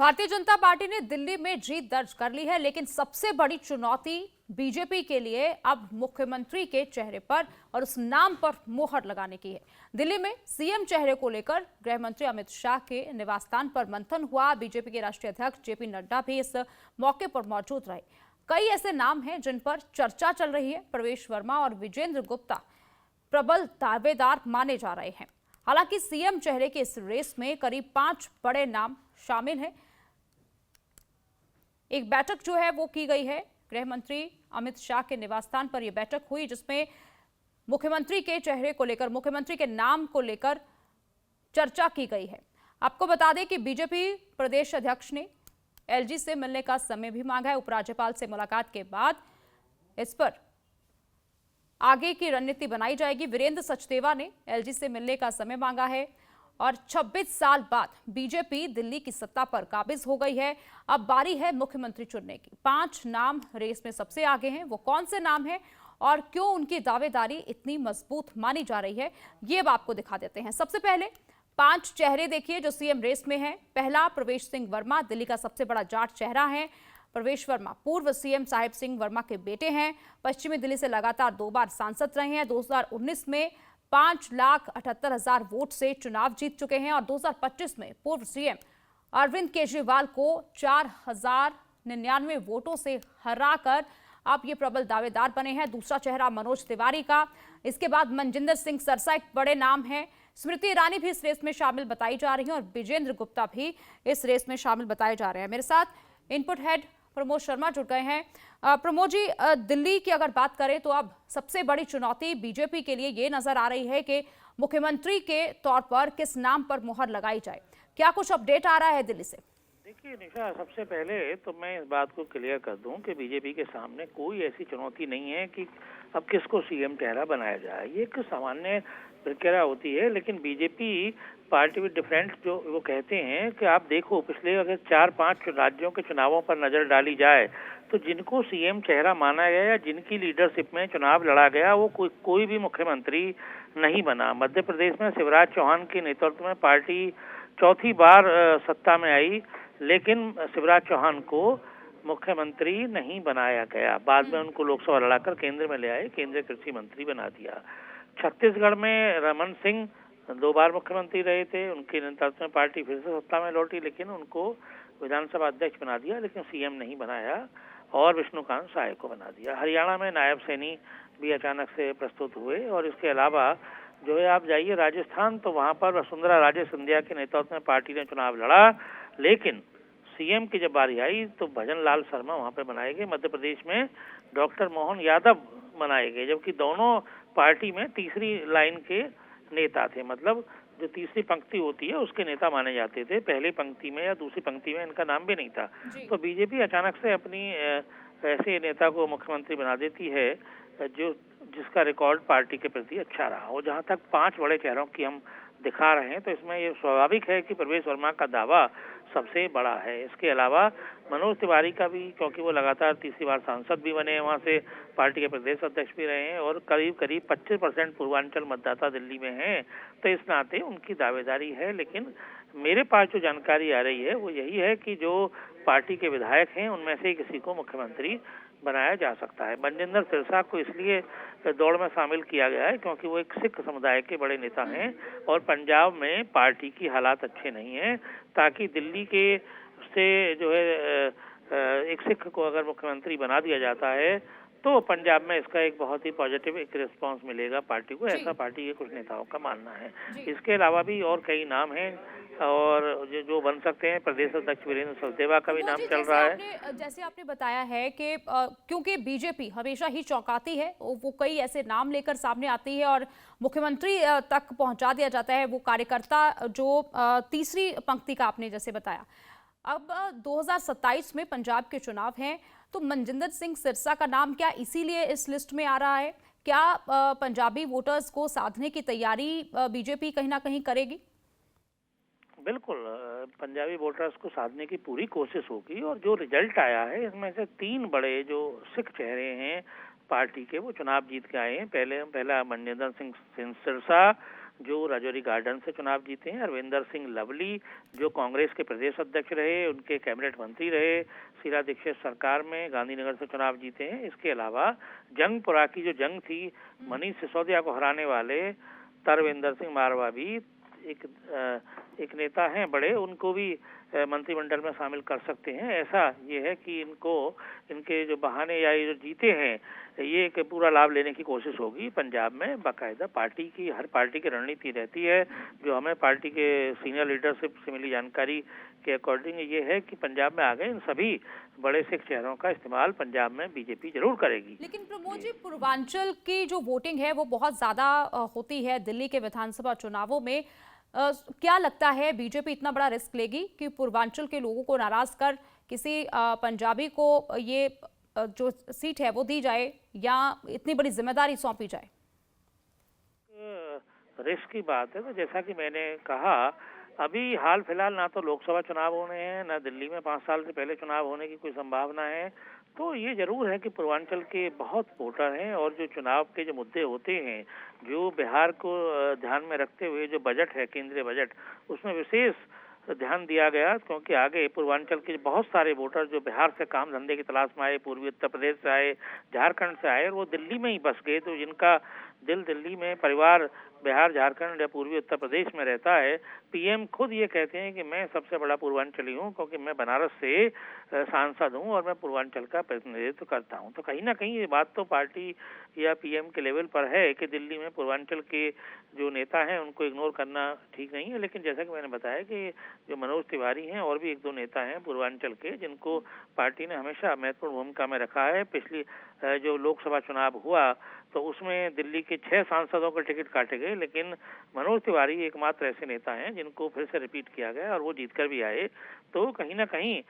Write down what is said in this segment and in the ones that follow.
Bharatiya Janata party ने दिल्ली में जीत दर्ज कर ली है, लेकिन सबसे बड़ी चुनौती बीजेपी के लिए अब मुख्यमंत्री के चेहरे पर और उस नाम पर मुहर लगाने की है। दिल्ली में सीएम चेहरे को लेकर गृह मंत्री अमित शाह के निवास स्थान पर मंथन हुआ। बीजेपी के राष्ट्रीय अध्यक्ष जेपी नड्डा भी इस मौके पर मौजूद रहे। कई ऐसे नाम हैं जिन पर चर्चा चल रही है। प्रवेश वर्मा और विजेंद्र गुप्ता प्रबल दावेदार माने जा रहे हैं। हालांकि सीएम चेहरे के इस रेस में करीब 5 बड़े नाम शामिल हैं। एक बैठक जो है वो की गई है गृह मंत्री अमित शाह के निवास स्थान पर। यह बैठक हुई जिसमें मुख्यमंत्री के चेहरे को लेकर, मुख्यमंत्री के नाम को लेकर चर्चा की गई है। आपको बता दें कि बीजेपी प्रदेश अध्यक्ष ने एलजी से मिलने का समय भी मांगा है। उपराज्यपाल से मुलाकात के बाद इस पर आगे की रणनीति बनाई जाएगी। वीरेंद्र सचदेवा ने एलजी से मिलने का समय मांगा है और 26 साल बाद बीजेपी दिल्ली की सत्ता पर काबिज हो गई है। अब बारी है मुख्यमंत्री चुनने की। 5 नाम रेस में सबसे आगे हैं। वो कौन से नाम हैं और क्यों उनकी दावेदारी इतनी मजबूत मानी जा रही है, ये अब आपको दिखा देते हैं। सबसे पहले 5 चेहरे देखिए जो सीएम रेस में हैं। पहला, प्रवेश सिंह वर्मा, दिल्ली का सबसे बड़ा जाट चेहरा है। प्रवेश वर्मा पूर्व सीएम साहिब सिंह वर्मा के बेटे हैं। पश्चिमी दिल्ली से लगातार 2 बार सांसद रहे हैं। 2019 में 5,78,000 वोट से चुनाव जीत चुके हैं और 2025 में पूर्व सीएम अरविंद केजरीवाल को 4,099 वोटों से हराकर अब ये प्रबल दावेदार बने हैं। दूसरा चेहरा मनोज तिवारी का। इसके बाद मनजिंदर सिंह सरसा एक बड़े नाम हैं। स्मृति ईरानी भी इस रेस में शामिल बताई जा रही हैं और विजेंद्र गुप्ता भी इस रेस में शामिल बताए जा रहे हैं। मेरे साथ इनपुट हेड प्रमोद शर्मा जुड़ गए हैं। प्रमोद जी, दिल्ली की अगर बात करें तो अब सबसे बड़ी चुनौती बीजेपी के लिए ये नजर आ रही है कि मुख्यमंत्री के तौर पर किस नाम पर मुहर लगाई जाए। क्या कुछ अपडेट आ रहा है दिल्ली से? देखिए निशा, सबसे पहले तो मैं इस बात को क्लियर कर दूं कि बीजेपी के सामने कोई ऐसी चुनौती नहीं है कि अब किसको सीएम चेहरा बनाया जाए। ये एक सामान्य प्रक्रिया होती है, लेकिन बीजेपी पार्टी विद डिफरेंट जो वो कहते हैं कि आप देखो, पिछले अगर 4-5 राज्यों के चुनावों पर नजर डाली जाए तो जिनको सीएम चेहरा माना गया या जिनकी लीडरशिप में चुनाव लड़ा गया वो कोई भी मुख्यमंत्री नहीं बना। मध्य प्रदेश में शिवराज चौहान के नेतृत्व में पार्टी चौथी बार सत्ता में आई, लेकिन शिवराज चौहान को मुख्यमंत्री नहीं बनाया गया। बाद में उनको लोकसभा लड़ाकर केंद्र में ले आए, केंद्रीय कृषि मंत्री बना दिया। छत्तीसगढ़ में रमन सिंह 2 बार मुख्यमंत्री रहे थे, उनके नेतृत्व में पार्टी फिर से सत्ता में लौटी, लेकिन उनको विधानसभा अध्यक्ष बना दिया, लेकिन सीएम नहीं बनाया और विष्णुकांत साय को बना दिया। हरियाणा में नायब सैनी भी अचानक से प्रस्तुत हुए और इसके अलावा जो है आप जाइए राजस्थान तो वहां पर वसुंधरा राजे सिंधिया के नेतृत्व में पार्टी ने चुनाव लड़ा, लेकिन सीएम की जब बारी आई तो भजन लाल शर्मा वहां पर बनाए गए। मध्य प्रदेश में डॉक्टर मोहन यादव बनाए गए, जबकि दोनों पार्टी में तीसरी लाइन के नेता थे। मतलब जो तीसरी पंक्ति होती है उसके नेता माने जाते थे, पहली पंक्ति में या दूसरी पंक्ति में इनका नाम भी नहीं था। तो बीजेपी अचानक से अपनी ऐसे नेता को मुख्यमंत्री बना देती है जो जिसका रिकॉर्ड पार्टी के प्रति अच्छा रहा हो। जहां तक 5 बड़े चेहरों की हम दिखा रहे हैं तो इसमें ये स्वाभाविक है कि प्रवेश वर्मा का दावा सबसे बड़ा है। इसके अलावा मनोज तिवारी का भी, क्योंकि वो लगातार तीसरी बार सांसद भी बने हैं, वहाँ से पार्टी के प्रदेश अध्यक्ष भी रहे हैं और करीब 25% पूर्वांचल मतदाता दिल्ली में हैं, तो इस नाते उनकी दावेदारी है। लेकिन मेरे पास जो जानकारी आ रही है वो यही है कि जो पार्टी के विधायक हैं उनमें से किसी को मुख्यमंत्री बनाया जा सकता है। मनजिंदर सिरसा को इसलिए दौड़ में शामिल किया गया है क्योंकि वो एक सिख समुदाय के बड़े नेता हैं और पंजाब में पार्टी की हालात अच्छे नहीं हैं, ताकि दिल्ली के से जो है एक सिख को अगर मुख्यमंत्री बना दिया जाता है तो पंजाब में इसका एक बहुत ही पॉजिटिव एक रिस्पांस मिलेगा पार्टी को, ऐसा पार्टी के कुछ नेताओं का मानना है। इसके अलावा भी और कई नाम हैं और जो बन सकते हैं। प्रदेश अध्यक्ष वीरेंद्र सचदेवा का भी नाम चल रहा है। जैसे आपने बताया है कि क्योंकि बीजेपी हमेशा ही चौंकाती है, वो कई ऐसे नाम लेकर सामने आती है और मुख्यमंत्री तक पहुंचा दिया जाता है वो कार्यकर्ता जो तीसरी पंक्ति का आपने जैसे बताया। अब 2027 में पंजाब के चुनाव हैं तो मनजिंदर सिंह सिरसा का नाम क्या इसीलिए इस लिस्ट में आ रहा है? क्या पंजाबी वोटर्स को साधने की तैयारी बीजेपी कहीं ना कहीं करेगी? बिल्कुल, पंजाबी वोटर्स को साधने की पूरी कोशिश होगी और जो रिजल्ट आया है इसमें से 3 बड़े जो सिख चेहरे हैं पार्टी के वो चुनाव जीत के आए हैं। पहला मनजिंदर सिंह सिरसा, जो राजौरी गार्डन से चुनाव जीते हैं, अरविंदर सिंह लवली जो कांग्रेस के प्रदेश अध्यक्ष रहे, उनके कैबिनेट मंत्री रहे, शीला दीक्षित सरकार में गांधीनगर से चुनाव जीते हैं। इसके अलावा जंगपुरा की जो जंग थी, मनीष सिसोदिया को हराने वाले तरविंदर सिंह मारवा भी एक नेता हैं बड़े, उनको भी मंत्रिमंडल में शामिल कर सकते हैं। ऐसा ये है कि इनके जो बहाने या ये जो जीते हैं, ये एक पूरा लाभ लेने की कोशिश होगी। पंजाब में बाकायदा हर पार्टी की रणनीति रहती है। जो हमें पार्टी के सीनियर लीडरशिप से मिली जानकारी के अकॉर्डिंग ये है कि पंजाब में आ गए इन सभी बड़े सिख चेहरों का इस्तेमाल पंजाब में बीजेपी जरूर करेगी। लेकिन प्रमोद जी, पूर्वांचल की जो वोटिंग है वो बहुत ज्यादा होती है दिल्ली के विधानसभा चुनावों में। क्या लगता है बीजेपी इतना बड़ा रिस्क लेगी कि पूर्वांचल के लोगों को नाराज कर किसी पंजाबी को ये जो सीट है वो दी जाए, या इतनी बड़ी जिम्मेदारी सौंपी जाए? रिस्क की बात है तो जैसा कि मैंने कहा, अभी हाल फिलहाल ना तो लोकसभा चुनाव होने हैं, ना दिल्ली में 5 साल से पहले चुनाव होने की कोई संभावना है। तो ये जरूर है कि पूर्वांचल के बहुत वोटर हैं, और जो चुनाव के जो मुद्दे होते हैं, जो बिहार को ध्यान में रखते हुए जो बजट है, केंद्रीय बजट, उसमें विशेष ध्यान दिया गया, क्योंकि आगे पूर्वांचल के बहुत सारे वोटर जो बिहार से काम धंधे की तलाश में आए, पूर्वी उत्तर प्रदेश से आए, झारखंड से आए, और वो दिल्ली में ही बस गए। तो जिनका दिल दिल्ली में, परिवार बिहार, झारखंड या पूर्वी उत्तर प्रदेश में रहता है, पीएम खुद ये कहते हैं कि मैं सबसे बड़ा पूर्वांचली हूँ, क्योंकि मैं बनारस से सांसद हूँ और मैं पूर्वांचल का प्रतिनिधित्व करता हूँ। तो कहीं ना कहीं ये बात तो पार्टी या पीएम के लेवल पर है कि दिल्ली में पूर्वांचल के जो नेता हैं उनको इग्नोर करना ठीक नहीं है। लेकिन जैसा कि मैंने बताया कि जो मनोज तिवारी हैं और भी 1-2 नेता हैं पूर्वांचल के, जिनको पार्टी ने हमेशा महत्वपूर्ण भूमिका में रखा है। पिछली जो लोकसभा चुनाव हुआ तो उसमें दिल्ली के 6 सांसदों के टिकट काटे गए, लेकिन मनोज तिवारी एकमात्र ऐसे नेता हैं जिनको फिर से रिपीट किया गया और वो जीतकर भी आए। तो कहीं ना कहीं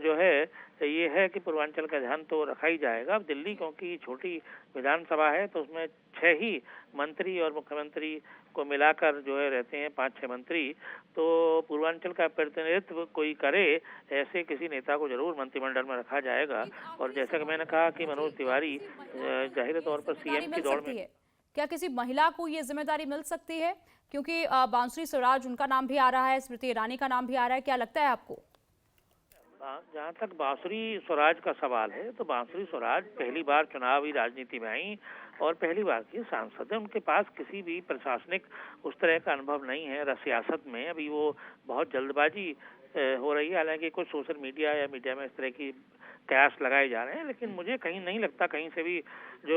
जो है ये है कि पूर्वांचल का ध्यान तो रखा ही जाएगा। अब दिल्ली क्योंकि छोटी विधानसभा है तो उसमें 6 ही मंत्री और मुख्यमंत्री को मिलाकर जो है रहते हैं 5-6 मंत्री। तो पूर्वांचल का प्रतिनिधित्व कोई करे, ऐसे किसी नेता को जरूर मंत्रिमंडल में रखा जाएगा। और जैसा कि मैंने कहा कि मनोज तिवारी जाहिर तौर पर सीएम की दौड़ में, क्या किसी महिला को ये जिम्मेदारी मिल सकती है? क्योंकि बांसुरी स्वराज, उनका नाम भी आ रहा है, स्मृति ईरानी का नाम भी आ रहा है, क्या लगता है आपको? जहाँ तक बांसुरी स्वराज का सवाल है तो बांसुरी स्वराज पहली बार चुनावी राजनीति में आई और पहली बार की सांसद है। उनके पास किसी भी प्रशासनिक उस तरह का अनुभव नहीं है सियासत में। अभी वो बहुत जल्दबाजी हो रही है, हालांकि कुछ सोशल मीडिया या मीडिया में इस तरह की कयास लगाए जा रहे हैं, लेकिन मुझे कहीं नहीं लगता कहीं से भी जो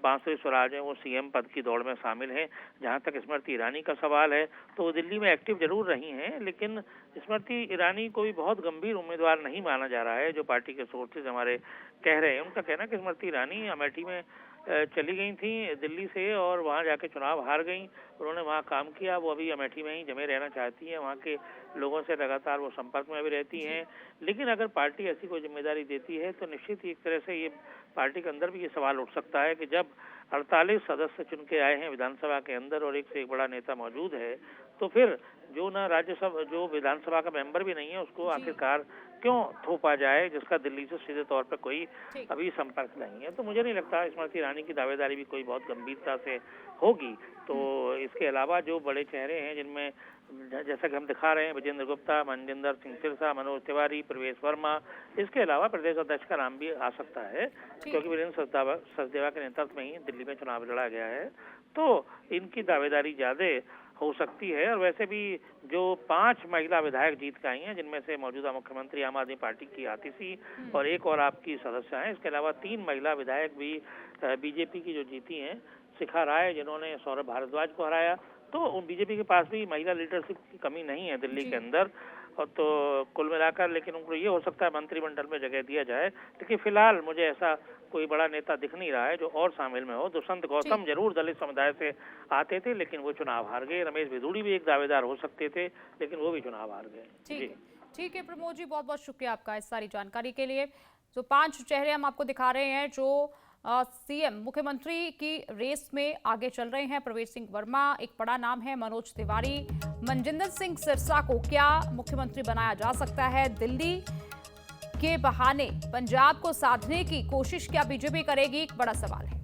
बांसुरी स्वराज है वो सीएम पद की दौड़ में शामिल है। जहां तक स्मृति ईरानी का सवाल है तो दिल्ली में एक्टिव जरूर रही हैं, लेकिन स्मृति ईरानी को भी बहुत गंभीर उम्मीदवार नहीं माना जा रहा है। जो पार्टी के सोर्सेज हमारे कह रहे हैं, उनका कहना कि स्मृति ईरानी अमेठी में चली गई थी दिल्ली से और वहां जाके चुनाव हार गई। उन्होंने वहां काम किया, वो अभी अमेठी में ही जमे रहना चाहती हैं, वहां के लोगों से लगातार वो संपर्क में भी रहती हैं। लेकिन अगर पार्टी ऐसी कोई जिम्मेदारी देती है तो निश्चित ही एक तरह से ये पार्टी के अंदर भी ये सवाल उठ सकता है कि जब 48 सदस्य चुन के आए हैं विधानसभा के अंदर और एक से एक बड़ा नेता मौजूद है, तो फिर जो ना राज्यसभा, जो विधानसभा का मेंबर भी नहीं है, उसको आखिरकार क्यों थोपा जाए जिसका दिल्ली से सीधे तौर पर कोई अभी संपर्क नहीं है। तो मुझे नहीं लगता स्मृति ईरानी की दावेदारी भी कोई बहुत गंभीरता से होगी। तो इसके अलावा जो बड़े चेहरे हैं जिनमें जैसा कि हम दिखा रहे हैं, विजेंद्र गुप्ता, मनजिंदर सिंह सिरसा, मनोज तिवारी, प्रवेश वर्मा, इसके अलावा प्रदेश अध्यक्ष का नाम भी आ सकता है, क्योंकि वीरेंद्र सचदेवा के नेतृत्व में ही दिल्ली में चुनाव लड़ा गया है। तो इनकी दावेदारी ज्यादा हो सकती है। और वैसे भी जो 5 महिला विधायक जीत के आई हैं, जिनमें से मौजूदा मुख्यमंत्री आम आदमी पार्टी की आतिशी और एक और आपकी सदस्य हैं, इसके अलावा 3 महिला विधायक भी बीजेपी की जो जीती हैं, शिखा राय जिन्होंने सौरभ भारद्वाज को हराया। तो बीजेपी के पास भी महिला लीडरशिप की कमी नहीं है दिल्ली के अंदर। और तो कुल मिलाकर लेकिन उनको ये हो सकता है मंत्रिमंडल में जगह दिया जाए, लेकिन फिलहाल मुझे ऐसा कोई बड़ा नेता दिख नहीं रहा है जो और शामिल में हो। दुष्यंत गौतम जरूर दलित समुदाय से आते थे लेकिन वो चुनाव हार गए। रमेश भिदुड़ी भी एक दावेदार हो सकते थे लेकिन वो भी चुनाव हार गए। ठीक है प्रमोद जी, बहुत बहुत शुक्रिया आपका इस सारी जानकारी के लिए। जो 5 चेहरे हम आपको दिखा रहे हैं जो सीएम मुख्यमंत्री की रेस में आगे चल रहे हैं। प्रवेश सिंह वर्मा एक बड़ा नाम है, मनोज तिवारी, मनजिंदर सिंह सिरसा को क्या मुख्यमंत्री बनाया जा सकता है? दिल्ली के बहाने पंजाब को साधने की कोशिश क्या बीजेपी करेगी? एक बड़ा सवाल है।